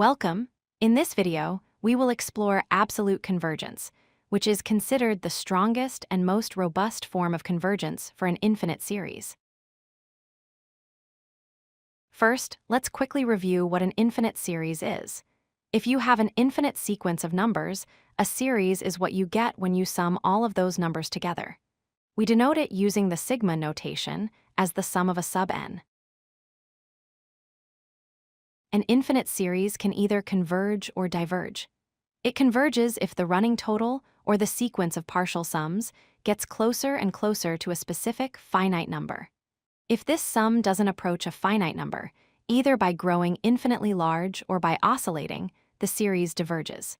Welcome! In this video, we will explore absolute convergence, which is considered the strongest and most robust form of convergence for an infinite series. First, let's quickly review what an infinite series is. If you have an infinite sequence of numbers, a series is what you get when you sum all of those numbers together. We denote it using the sigma notation as the sum of a sub n. An infinite series can either converge or diverge. It converges if the running total, or the sequence of partial sums, gets closer and closer to a specific finite number. If this sum doesn't approach a finite number, either by growing infinitely large or by oscillating, the series diverges.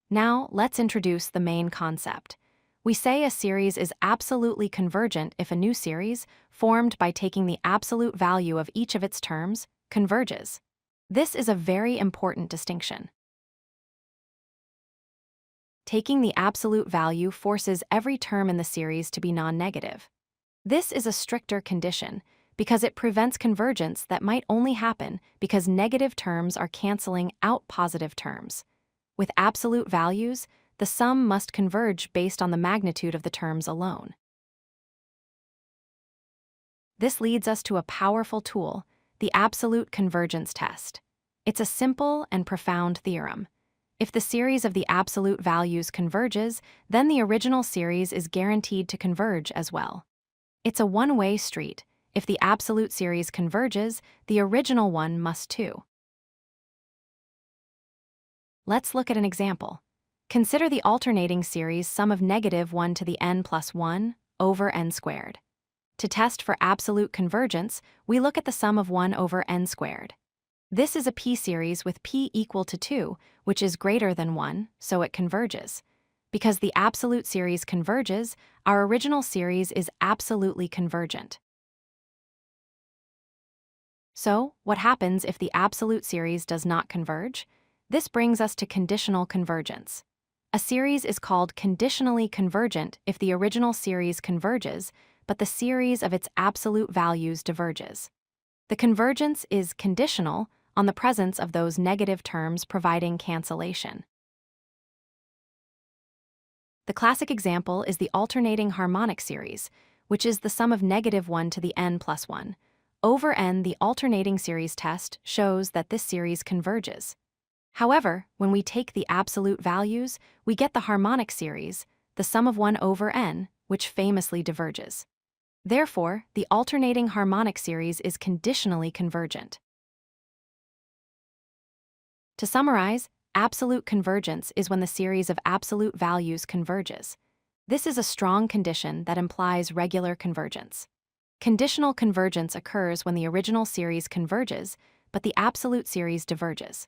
Now, let's introduce the main concept. We say a series is absolutely convergent if a new series, formed by taking the absolute value of each of its terms, converges. This is a very important distinction. Taking the absolute value forces every term in the series to be non-negative. This is a stricter condition because it prevents convergence that might only happen because negative terms are canceling out positive terms. With absolute values, the sum must converge based on the magnitude of the terms alone. This leads us to a powerful tool, the Absolute Convergence Test. It's a simple and profound theorem. If the series of the absolute values converges, then the original series is guaranteed to converge as well. It's a one-way street. If the absolute series converges, the original one must too. Let's look at an example. Consider the alternating series sum of -1 to the n plus 1 over n squared. To test for absolute convergence, we look at the sum of 1 over n squared. This is a p-series with p equal to 2, which is greater than 1, so it converges. Because the absolute series converges, our original series is absolutely convergent. So, what happens if the absolute series does not converge? This brings us to conditional convergence. A series is called conditionally convergent if the original series converges, but the series of its absolute values diverges. The convergence is conditional on the presence of those negative terms providing cancellation. The classic example is the alternating harmonic series, which is the sum of -1 to the n plus 1. Over n, the alternating series test shows that this series converges. However, when we take the absolute values, we get the harmonic series, the sum of 1 over n, which famously diverges. Therefore, the alternating harmonic series is conditionally convergent. To summarize, absolute convergence is when the series of absolute values converges. This is a strong condition that implies regular convergence. Conditional convergence occurs when the original series converges, but the absolute series diverges.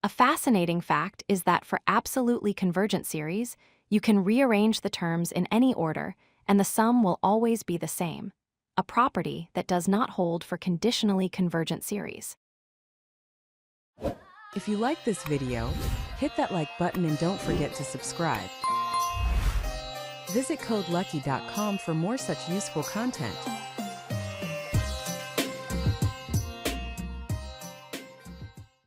A fascinating fact is that for absolutely convergent series, you can rearrange the terms in any order, and the sum will always be the same, a property that does not hold for conditionally convergent series. If you like this video, hit that like button and don't forget to subscribe. Visit codelucky.com for more such useful content.